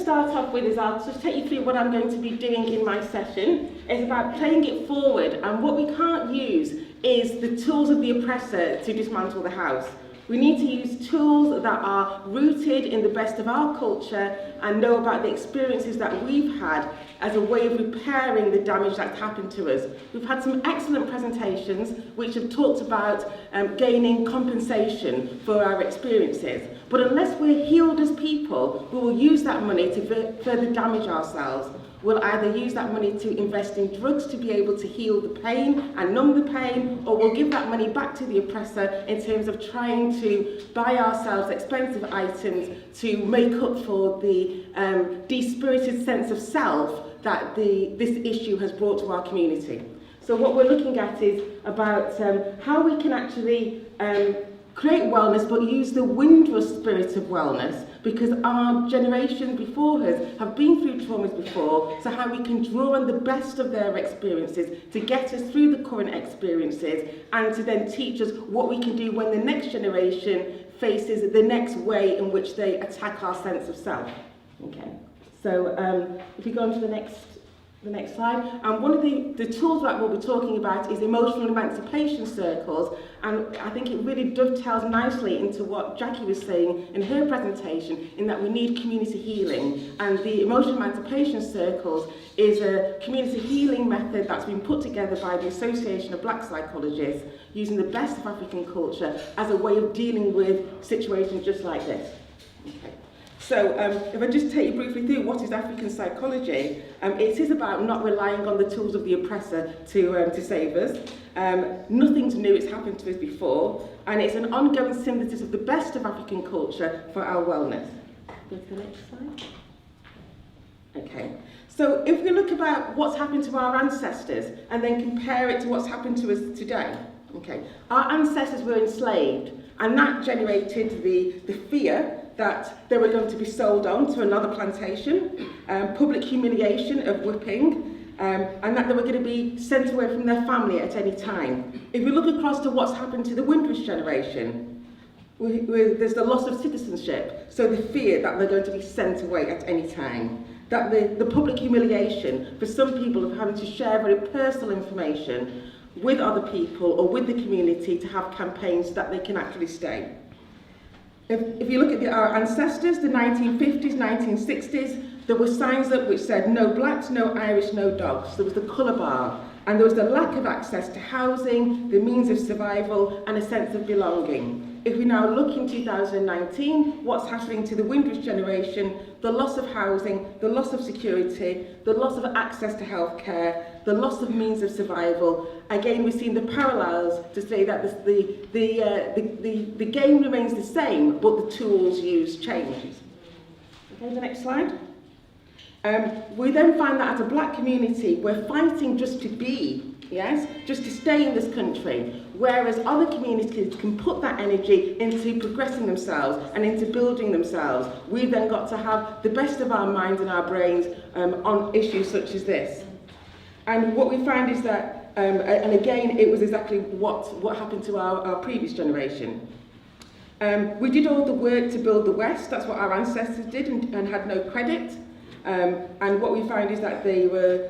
start off with is I'll just take you through what I'm going to be doing in my session. It's about playing it forward, and what we can't use is the tools of the oppressor to dismantle the house. We need to use tools that are rooted in the best of our culture and know about the experiences that we've had as a way of repairing the damage that's happened to us. We've had some excellent presentations which have talked about gaining compensation for our experiences. But unless we're healed as people, we will use that money to further damage ourselves. We'll either use that money to invest in drugs to be able to heal the pain and numb the pain, or we'll give that money back to the oppressor in terms of trying to buy ourselves expensive items to make up for the despirited sense of self that this issue has brought to our community. So what we're looking at is about how we can actually create wellness, but use the Windrush spirit of wellness, because our generations before us have been through traumas before, so how we can draw on the best of their experiences to get us through the current experiences and to then teach us what we can do when the next generation faces the next way in which they attack our sense of self. Okay, so if you go on to the next slide, and one of the tools that we'll be talking about is emotional emancipation circles, and I think it really dovetails nicely into what Jackie was saying in her presentation, in that we need community healing, and the emotional emancipation circles is a community healing method that's been put together by the Association of Black Psychologists using the best of African culture as a way of dealing with situations just like this. Okay. So if I just take you briefly through what is African psychology, it is about not relying on the tools of the oppressor to save us. Nothing's new, it's happened to us before, and it's an ongoing synthesis of the best of African culture for our wellness. Go to the next slide. Okay, so if we look about what's happened to our ancestors and then compare it to what's happened to us today, okay, our ancestors were enslaved, and that generated the fear that they were going to be sold on to another plantation, public humiliation of whipping, and that they were going to be sent away from their family at any time. If we look across to what's happened to the Windrush generation, there's the loss of citizenship, so the fear that they're going to be sent away at any time. That the public humiliation for some people of having to share very personal information with other people or with the community to have campaigns so that they can actually stay. If you look at our ancestors, the 1950s, 1960s, there were signs up which said no blacks, no Irish, no dogs. There was the colour bar, and there was the lack of access to housing, the means of survival, and a sense of belonging. If we now look in 2019, what's happening to the Windrush generation, the loss of housing, the loss of security, the loss of access to healthcare, the loss of means of survival. Again, we've seen the parallels to say that the game remains the same, but the tools used change. Okay, the next slide. We then find that as a black community, we're fighting just to be, yes, just to stay in this country, whereas other communities can put that energy into progressing themselves and into building themselves. We've then got to have the best of our minds and our brains on issues such as this. And what we find is that, and again, it was exactly what happened to our previous generation. We did all the work to build the West, that's what our ancestors did, and had no credit. And what we find is that they were,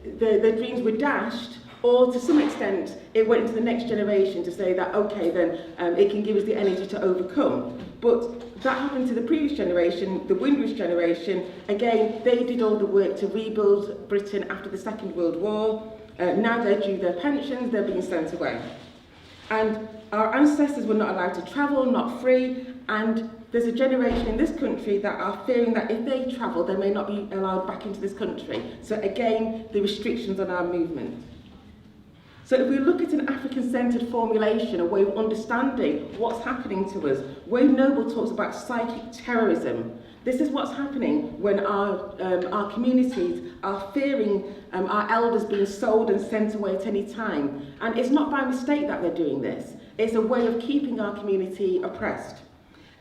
their dreams were dashed, or to some extent it went into the next generation to say that, okay, then it can give us the energy to overcome. But that happened to the previous generation, the Windrush generation. Again, they did all the work to rebuild Britain after the Second World War. Now they're due their pensions, they're being sent away. And our ancestors were not allowed to travel, not free, and there's a generation in this country that are fearing that if they travel, they may not be allowed back into this country. So again, the restrictions on our movement. So if we look at an African-centred formulation, a way of understanding what's happening to us, Wayne Noble talks about psychic terrorism. This is what's happening when our communities are fearing our elders being sold and sent away at any time. And it's not by mistake that they're doing this. It's a way of keeping our community oppressed.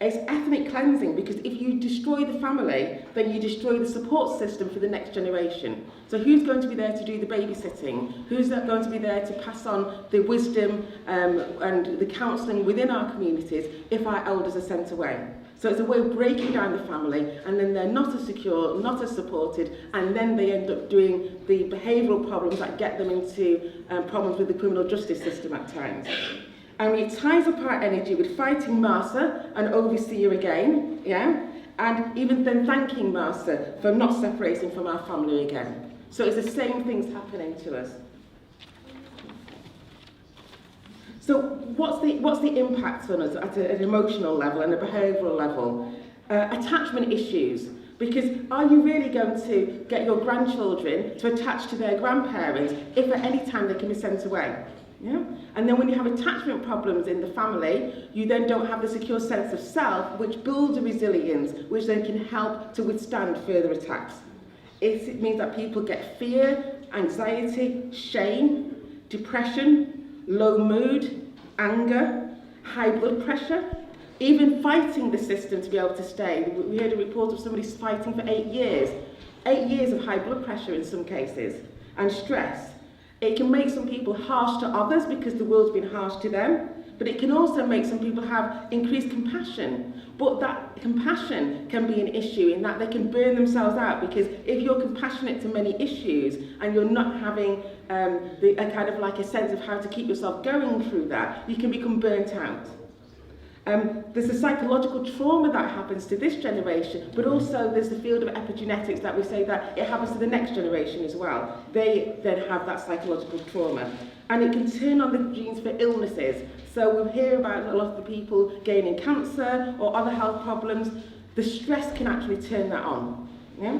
It's ethnic cleansing, because if you destroy the family, then you destroy the support system for the next generation. So who's going to be there to do the babysitting? Who's going to be there to pass on the wisdom and the counselling within our communities if our elders are sent away? So it's a way of breaking down the family, and then they're not as secure, not as supported, and then they end up doing the behavioural problems that get them into problems with the criminal justice system at times. And it ties up our energy with fighting Martha, an overseer again, yeah? And even then thanking Martha for not separating from our family again. So it's the same things happening to us. So what's the impact on us at an emotional level and a behavioural level? Attachment issues. Because are you really going to get your grandchildren to attach to their grandparents if at any time they can be sent away? Yeah? And then when you have attachment problems in the family, you then don't have the secure sense of self, which builds a resilience, which then can help to withstand further attacks. It means that people get fear, anxiety, shame, depression, low mood, anger, high blood pressure, even fighting the system to be able to stay. We heard a report of somebody fighting for 8 years. 8 years of high blood pressure in some cases, and stress. It can make some people harsh to others because the world's been harsh to them, but it can also make some people have increased compassion. But that compassion can be an issue in that they can burn themselves out, because if you're compassionate to many issues and you're not having a kind of like a sense of how to keep yourself going through that, you can become burnt out. There's a psychological trauma that happens to this generation, but also there's the field of epigenetics that we say that it happens to the next generation as well. They then have that psychological trauma. And it can turn on the genes for illnesses. So we hear about a lot of the people gaining cancer or other health problems. The stress can actually turn that on. Yeah?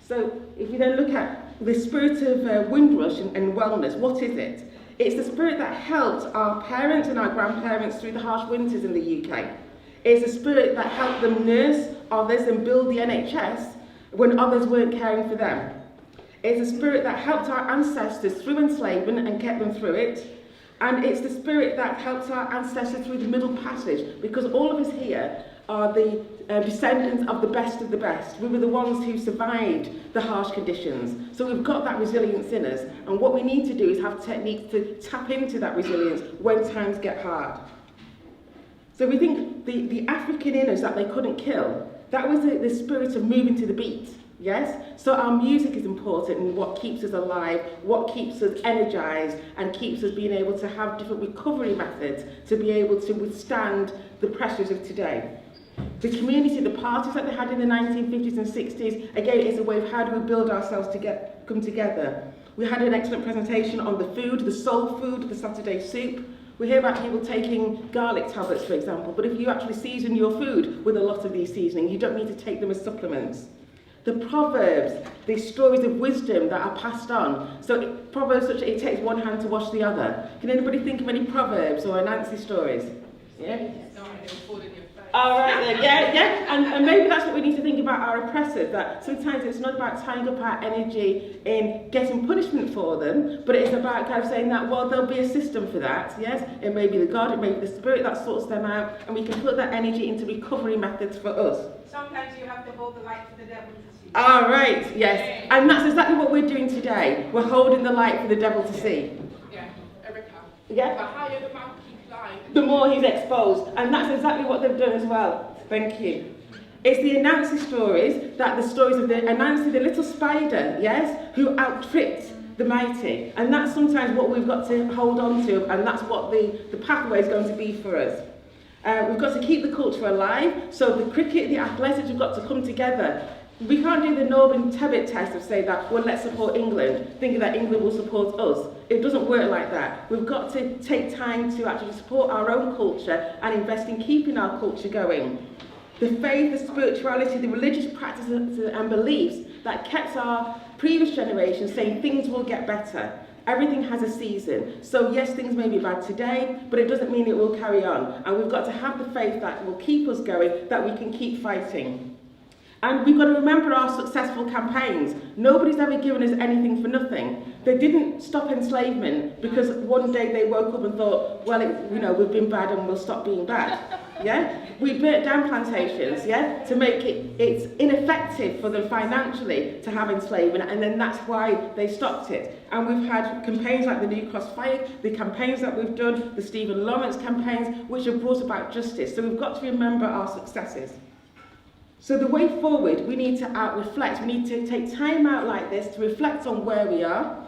So if you then look at the spirit of Windrush and wellness, what is it? It's the spirit that helped our parents and our grandparents through the harsh winters in the UK. It's a spirit that helped them nurse others and build the NHS when others weren't caring for them. It's a spirit that helped our ancestors through enslavement and kept them through it. And it's the spirit that helped our ancestors through the Middle Passage, because all of us here are the descendants of the best of the best. We were the ones who survived the harsh conditions. So we've got that resilience in us. And what we need to do is have techniques to tap into that resilience when times get hard. So we think the African in us that they couldn't kill, that was the spirit of moving to the beat. Yes? So our music is important in what keeps us alive, what keeps us energized, and keeps us being able to have different recovery methods to be able to withstand the pressures of today. The community, the parties that they had in the 1950s and 60s, again, is a way of how do we build ourselves to come together. We had an excellent presentation on the food, the soul food, the Saturday soup. We hear about people taking garlic tablets, for example, but if you actually season your food with a lot of these seasonings, you don't need to take them as supplements. The proverbs, the stories of wisdom that are passed on. So proverbs such as it takes one hand to wash the other. Can anybody think of any proverbs or Nancy stories? Yeah? All right then, yeah. And maybe that's what we need to think about our oppressors, that sometimes it's not about tying up our energy in getting punishment for them, but it's about kind of saying that, well, there'll be a system for that, yes? It may be the God, it may be the Spirit that sorts them out, and we can put that energy into recovery methods for us. Sometimes you have to hold the light for the devil to see. All right, yes. And that's exactly what we're doing today. We're holding the light for the devil to see. Yeah, Erica. Yeah? The higher the mountain you climb, the more he's exposed. And that's exactly what they've done as well. Thank you. It's the Anansi stories, that the stories of the Anansi, the little spider, yes, who outtripped the mighty. And that's sometimes what we've got to hold on to, and that's what the pathway is going to be for us. We've got to keep the culture alive. So the cricket, the athletics, we've got to come together. We can't do the Norman Tebbit test of saying that, well, let's support England, thinking that England will support us. It doesn't work like that. We've got to take time to actually support our own culture and invest in keeping our culture going. The faith, the spirituality, the religious practices and beliefs that kept our previous generation saying things will get better. Everything has a season. So yes, things may be bad today, but it doesn't mean it will carry on. And we've got to have the faith that will keep us going, that we can keep fighting. And we've got to remember our successful campaigns. Nobody's ever given us anything for nothing. They didn't stop enslavement because one day they woke up and thought, well, we've been bad and we'll stop being bad. Yeah? We burnt down plantations, yeah, to make it's ineffective. effective for them financially to have enslavement, and then that's why they stopped it. And we've had campaigns like the New Cross Fire, the campaigns that we've done, the Stephen Lawrence campaigns, which have brought about justice. So we've got to remember our successes. So the way forward, we need to out-reflect. We need to take time out like this to reflect on where we are.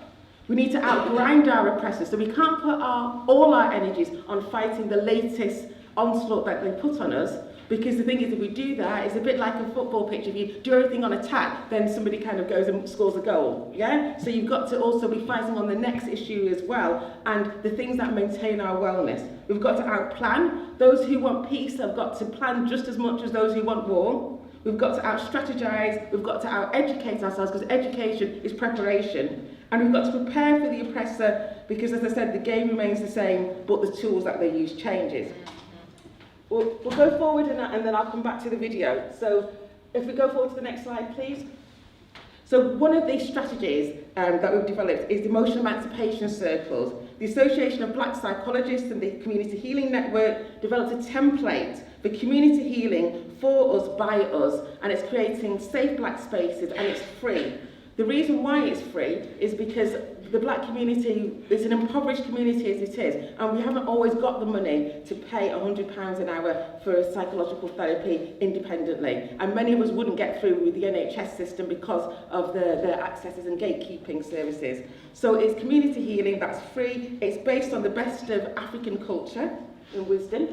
We need to outgrind our oppressors. So we can't put all our energies on fighting the latest onslaught that they put on us, because the thing is, if we do that, it's a bit like a football pitch. If you do everything on attack, then somebody kind of goes and scores a goal, yeah? So you've got to also be fighting on the next issue as well, and the things that maintain our wellness. We've got to outplan. Those who want peace have got to plan just as much as those who want war. We've got to out-strategize, we've got to out-educate ourselves, because education is preparation. And we've got to prepare for the oppressor, because, as I said, the game remains the same, but the tools that they use changes. We'll go forward and then I'll come back to the video. So if we go forward to the next slide, please. So one of these strategies that we've developed is the emotional emancipation circles. The Association of Black Psychologists and the Community Healing Network developed a template for community healing for us, by us, and it's creating safe black spaces, and it's free. The reason why it's free is because the black community is an impoverished community as it is, and we haven't always got the money to pay £100 an hour for psychological therapy independently, and many of us wouldn't get through with the NHS system because of the accesses and gatekeeping services. So it's community healing that's free. It's based on the best of African culture and wisdom.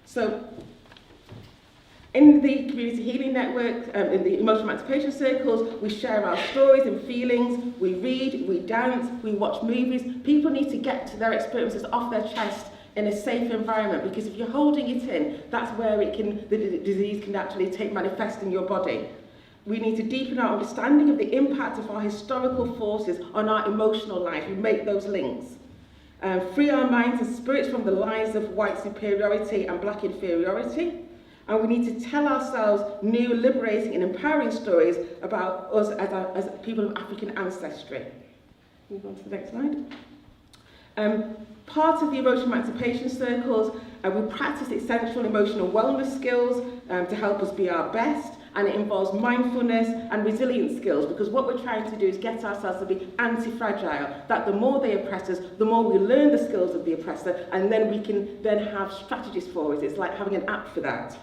So in the Community Healing Network, in the Emotional Emancipation Circles, we share our stories and feelings, we read, we dance, we watch movies. People need to get their experiences off their chest in a safe environment, because if you're holding it in, that's where the disease can actually manifest in your body. We need to deepen our understanding of the impact of our historical forces on our emotional life. We make those links. Free our minds and spirits from the lies of white superiority and black inferiority. And we need to tell ourselves new, liberating and empowering stories about us as people of African ancestry. Move on to the next slide. Part of the emotional emancipation circles, we practice essential emotional wellness skills to help us be our best, and it involves mindfulness and resilience skills, because what we're trying to do is get ourselves to be anti-fragile, that the more they oppress us, the more we learn the skills of the oppressor, and then we can then have strategies for it. It's like having an app for that.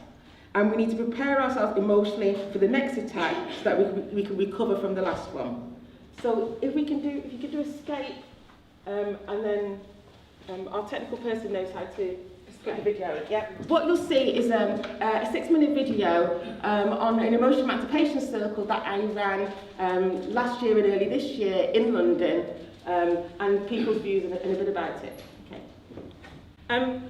And we need to prepare ourselves emotionally for the next attack so that we can recover from the last one. So if you could do escape, and then our technical person knows how to put the video. Yeah. What you'll see is a 6-minute video on an emotional emancipation circle that I ran last year and early this year in London, and people's views and a bit about it. Okay.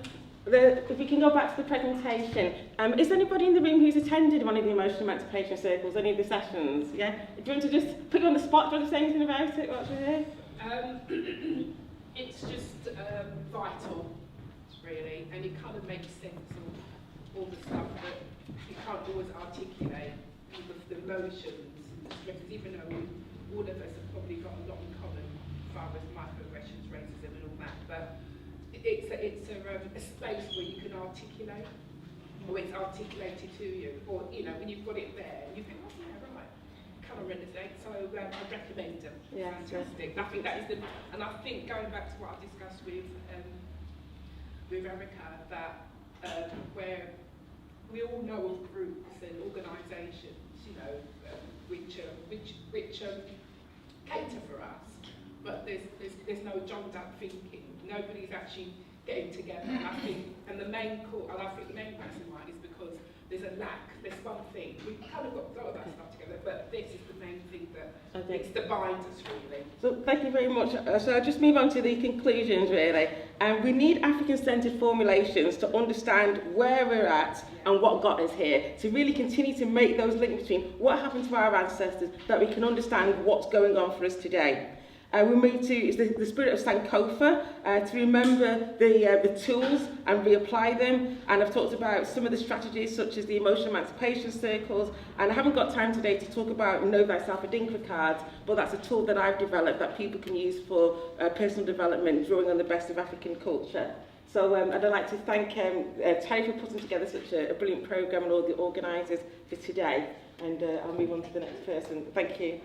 If we can go back to the presentation, is there anybody in the room who's attended one of the emotional emancipation circles, any of the sessions? Yeah? Do you want to just put you on the spot? Do you want to say anything about it? What's it? It's just vital, really, and it kind of makes sense of all the stuff that you can't always articulate, the emotions, because even though all of us have probably got a lot in common as far as microaggressions, racism and all that, but it's a space where you can articulate, or it's articulated to you, or when you've got it there, you think, oh yeah, right, kind of resonate. So I recommend them. Yeah, fantastic. I think that is and I think going back to what I discussed with Erica, that where we all know of groups and organisations, which cater for us, but there's no joined up thinking. Nobody's actually getting together, and I think the main reason why is because there's a lack. There's one thing we've kind of got a lot of that stuff together, but this is the main thing that it's the binders really. So thank you very much. So I'll just move on to the conclusions really. We need African-centred formulations to understand where we're at and what got us here, to really continue to make those links between what happened to our ancestors, that we can understand what's going on for us today. We move to is the spirit of Sankofa, to remember the tools and reapply them. And I've talked about some of the strategies such as the emotional emancipation circles. And I haven't got time today to talk about Know Thyself Adinkra cards, but that's a tool that I've developed that people can use for personal development, drawing on the best of African culture. So I'd like to thank Terry for putting together such a brilliant programme and all the organisers for today. And I'll move on to the next person. Thank you.